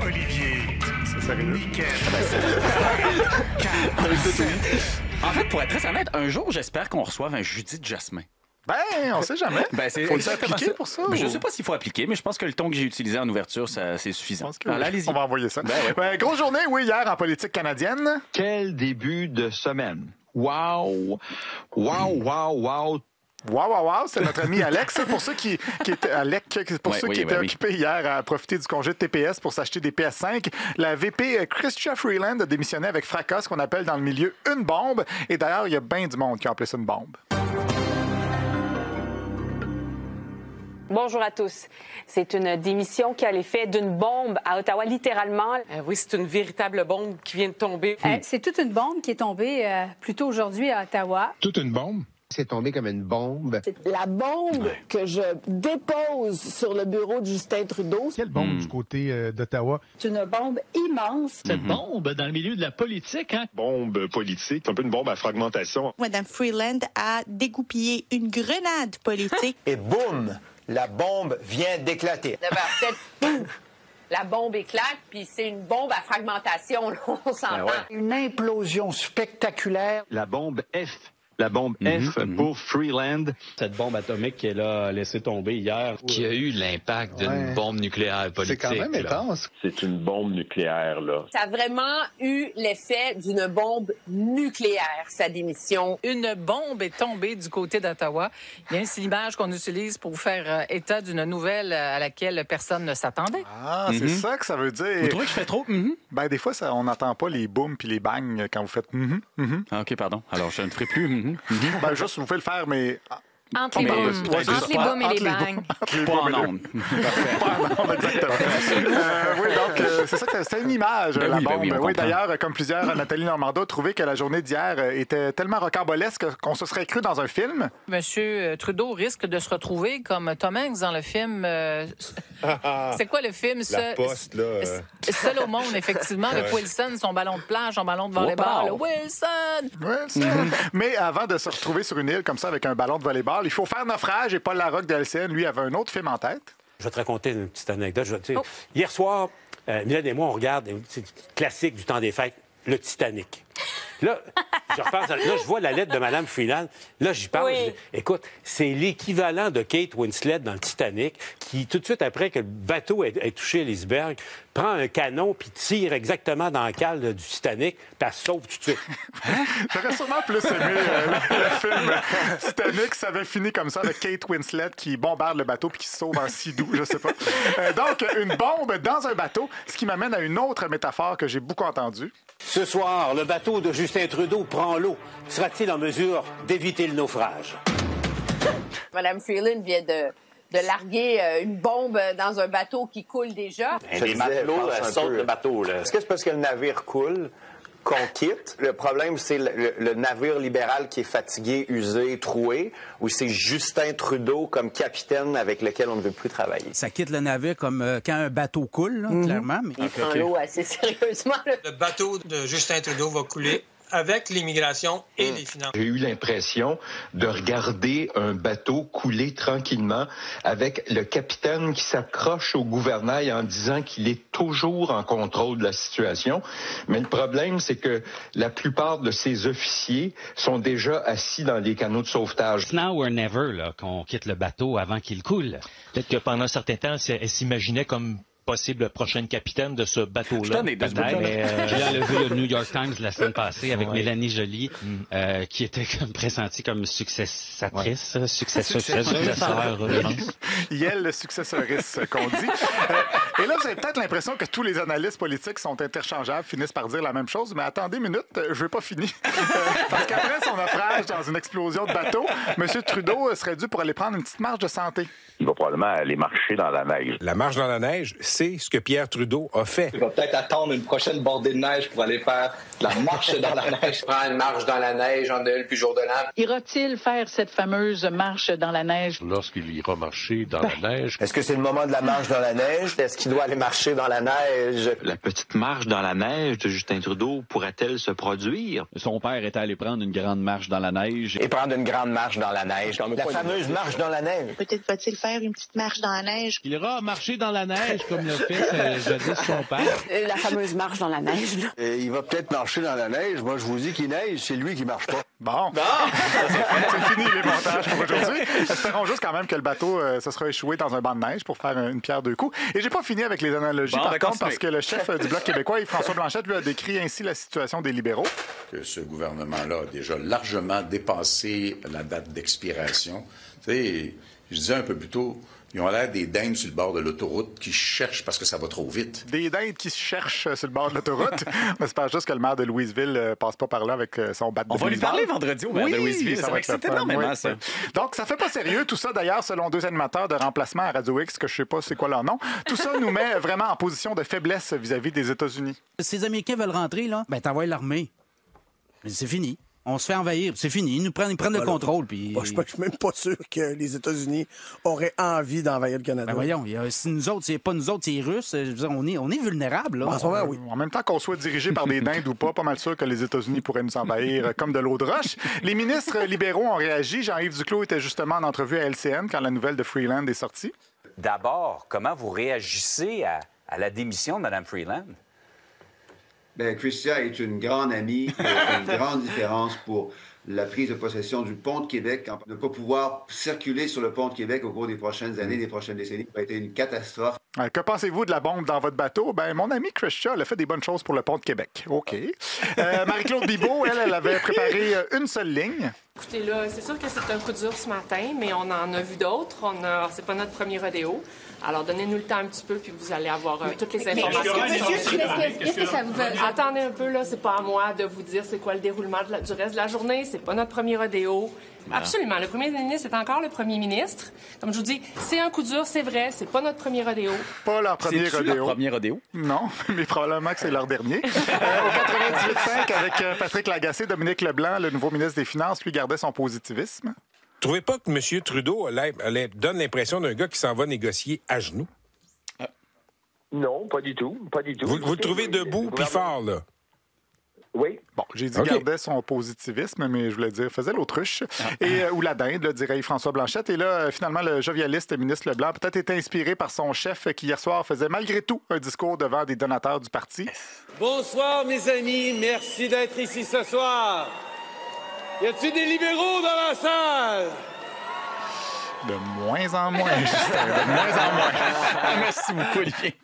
Olivier. C'est sérieux? Nickel. En fait, pour être très honnête, un jour, j'espère qu'on reçoive un Judith Jasmin. Ben, on sait jamais. Faut s'appliquer pour ça? Je ne sais pas s'il faut appliquer, mais je pense que le ton que j'ai utilisé en ouverture, c'est suffisant. Alors, allez-y. On va envoyer ça. Ouais. Grosse journée, oui, hier en politique canadienne. Quel début de semaine. Wow! Wow, wow, wow! Wow, c'est notre ami Alex. Pour ceux qui étaient occupés hier à profiter du congé de TPS pour s'acheter des PS5, la VP Chrystia Freeland a démissionné avec fracas, ce qu'on appelle dans le milieu une bombe. Et d'ailleurs, il y a bien du monde qui a appelé ça une bombe. Bonjour à tous. C'est une démission qui a l'effet d'une bombe à Ottawa, littéralement. Oui, c'est une véritable bombe qui vient de tomber. C'est toute une bombe qui est tombée plus tôt aujourd'hui à Ottawa. Toute une bombe? C'est tombé comme une bombe. C'est la bombe que je dépose sur le bureau de Justin Trudeau. Quelle bombe du côté d'Ottawa? C'est une bombe immense. Cette bombe dans le milieu de la politique, hein? Bombe politique, c'est un peu une bombe à fragmentation. Mme Freeland a dégoupillé une grenade politique. Et boum! La bombe vient d'éclater. La bombe éclate, puis c'est une bombe à fragmentation, là, on s'entend. Une implosion spectaculaire. La bombe F. La bombe F pour Freeland. Cette bombe atomique qu'elle a laissé tomber hier. Qui a eu l'impact d'une bombe nucléaire politique. C'est quand même intense. C'est une bombe nucléaire, là. Ça a vraiment eu l'effet d'une bombe nucléaire, sa démission. Une bombe est tombée du côté d'Ottawa. Bien, c'est l'image qu'on utilise pour faire état d'une nouvelle à laquelle personne ne s'attendait. Ah, c'est ça que ça veut dire. Vous trouvez que je fais trop? Ben, des fois, on n'entend pas les booms puis les bangs quand vous faites Ah, OK, pardon. Alors, je ne ferai plus. Ben, juste, vous pouvez le faire, mais... Entre les booms. Entre les booms et les bangs. Pas en ondes. Pas en ondes, exactement. Oui, donc, c'est ça que c'est une image, la bombe. Oui, d'ailleurs, comme plusieurs, Nathalie Normando a trouvé que la journée d'hier était tellement rocambolesque qu'on se serait cru dans un film. Monsieur Trudeau risque de se retrouver comme Tom Hanks dans le film... c'est quoi le film? La Poste, là. Seul au monde, effectivement, avec Wilson, son ballon de plage, son ballon de volleyball. Wow. Wilson! Mais avant de se retrouver sur une île comme ça avec un ballon de volleyball, il faut faire naufrage et Paul Larocque de LCN, lui, avait un autre film en tête. Je vais te raconter une petite anecdote. Hier soir, Mylène et moi, on regarde, c'est classique du temps des fêtes, le Titanic. Là, je repense, là, je vois la lettre de Mme Freeland. Là, j'y pense. Oui. Écoute, c'est l'équivalent de Kate Winslet dans le Titanic, qui, tout de suite après que le bateau ait touché l'iceberg, prend un canon puis tire exactement dans la cale du Titanic, puis elle se sauve tout de suite. J'aurais sûrement plus aimé le film Titanic. Ça avait fini comme ça, avec Kate Winslet qui bombarde le bateau puis qui se sauve en sidou, je sais pas. Donc, une bombe dans un bateau, ce qui m'amène à une autre métaphore que j'ai beaucoup entendue. Ce soir, le bateau de Justin Trudeau prend l'eau. Sera-t-il en mesure d'éviter le naufrage? Mme Freeland vient de larguer une bombe dans un bateau qui coule déjà. Les matelots sautent le bateau. Est-ce que c'est parce que le navire coule qu'on quitte? Le problème, c'est le navire libéral qui est fatigué, usé, troué, ou c'est Justin Trudeau comme capitaine avec lequel on ne veut plus travailler? Ça quitte le navire comme quand un bateau coule, là, clairement. Mais... Il prend l'eau assez sérieusement. Le bateau de Justin Trudeau va couler avec l'immigration et les finances. J'ai eu l'impression de regarder un bateau couler tranquillement avec le capitaine qui s'accroche au gouvernail en disant qu'il est toujours en contrôle de la situation. Mais le problème, c'est que la plupart de ces officiers sont déjà assis dans les canots de sauvetage. Now or never, là, qu'on quitte le bateau avant qu'il coule. Peut-être que pendant un certain temps, elle s'imaginait comme possible prochaine capitaine de ce bateau-là. J'ai enlevé le New York Times la semaine passée avec Mélanie Joly, qui était comme pressentie comme successeur, je pense. Yel, le successoriste, qu'on dit. Et là, vous avez peut-être l'impression que tous les analystes politiques sont interchangeables, finissent par dire la même chose, mais attendez une minute, je n'ai pas fini. Parce qu'après son naufrage dans une explosion de bateau, M. Trudeau serait dû pour aller prendre une petite marche de santé. Il va probablement aller marcher dans la neige. La marche dans la neige, c'est ce que Pierre Trudeau a fait. Il va peut-être attendre une prochaine bordée de neige pour aller faire la marche dans la neige. Prendre une marche dans la neige en Noël puis jour de l'an. Ira-t-il faire cette fameuse marche dans la neige? Lorsqu'il ira marcher dans la neige. Est-ce que c'est le moment de la marche dans la neige? Est-ce qu'il doit aller marcher dans la neige? La petite marche dans la neige de Justin Trudeau pourrait-elle se produire? Son père est allé prendre une grande marche dans la neige. Et prendre une grande marche dans la neige. La fameuse marche dans la neige. Peut-être va-t-il faire une petite marche dans la neige? Il ira marcher dans la neige comme office jadis son père. La fameuse marche dans la neige, là. Il va peut-être marcher dans la neige. Moi, je vous dis qu'il neige, c'est lui qui marche pas. Bon. C'est fini les montages pour aujourd'hui. Espérons juste quand même que le bateau se sera échoué dans un banc de neige pour faire une pierre deux coups. Et j'ai pas fini avec les analogies, par contre, parce que le chef du Bloc québécois, Yves-François Blanchet, lui a décrit ainsi la situation des libéraux. Que ce gouvernement-là a déjà largement dépassé la date d'expiration. Tu sais, je disais un peu plus tôt, ils ont l'air des dindes sur le bord de l'autoroute qui cherchent parce que ça va trop vite. Des dindes qui se cherchent sur le bord de l'autoroute. On espère juste que le maire de Louisville passe pas par là avec son bat de On va lui parler vendredi au maire de Louisville. Ça va exciter énormément, ça. Donc, ça fait pas sérieux. Tout ça, d'ailleurs, selon 2 animateurs de remplacement à Radio X, que je sais pas c'est quoi leur nom, tout ça nous met vraiment en position de faiblesse vis-à-vis des États-Unis. Si les Américains veulent rentrer, là, ben t'envoies l'armée. C'est fini. On se fait envahir, c'est fini. Ils prennent le contrôle. Puis... Je suis même pas sûr que les États-Unis auraient envie d'envahir le Canada. Ben voyons, si nous autres, c'est pas nous autres, c'est les Russes, je veux dire, on est vulnérables. Là. En ce moment, oui. En même temps qu'on soit dirigé par des dindes ou pas mal sûr que les États-Unis pourraient nous envahir comme de l'eau de roche. Les ministres libéraux ont réagi. Jean-Yves Duclos était justement en entrevue à LCN quand la nouvelle de Freeland est sortie. D'abord, comment vous réagissez à la démission de Mme Freeland? Bien, Chrystia est une grande amie, qui a fait une grande différence pour la prise de possession du pont de Québec. Ne pas pouvoir circuler sur le pont de Québec au cours des prochaines années, des prochaines décennies, ça a été une catastrophe. Que pensez-vous de la bombe dans votre bateau? Ben, mon amie Chrystia, elle a fait des bonnes choses pour le pont de Québec. OK. Marie-Claude Bibeau, elle avait préparé une seule ligne. Écoutez, là, c'est sûr que c'est un coup dur ce matin, mais on en a vu d'autres. C'est pas notre premier rodéo. Alors, donnez-nous le temps un petit peu, puis vous allez avoir toutes les informations. Qu'est-ce que ça vous fait? Attendez un peu, là, c'est pas à moi de vous dire c'est quoi le déroulement du reste de la journée. C'est pas notre premier rodéo. Absolument. Le premier ministre est encore le premier ministre. Comme je vous dis, c'est un coup dur, c'est vrai. C'est pas notre premier rodéo. Pas leur premier rodéo. Leur premier rodéo? Non, mais probablement que c'est leur dernier. Au 98.5, avec Patrick Lagacé, Dominique Leblanc, le nouveau ministre des Finances, lui gardait son positivisme. Trouvez pas que M. Trudeau donne l'impression d'un gars qui s'en va négocier à genoux? Non, pas du tout. Pas du tout. Vous le trouvez debout puis fort, là? Oui. Bon, j'ai dit gardait son positivisme, mais je voulais dire faisait l'autruche. Et ou la dinde, dirait Yves-François Blanchet. Et là, finalement, le jovialiste ministre Leblanc a peut-être été inspiré par son chef qui, hier soir, faisait malgré tout un discours devant des donateurs du parti. Bonsoir, mes amis. Merci d'être ici ce soir. Y a-t-il des libéraux dans la salle? De moins en moins, Justin. De moins en moins. Merci beaucoup, Olivier.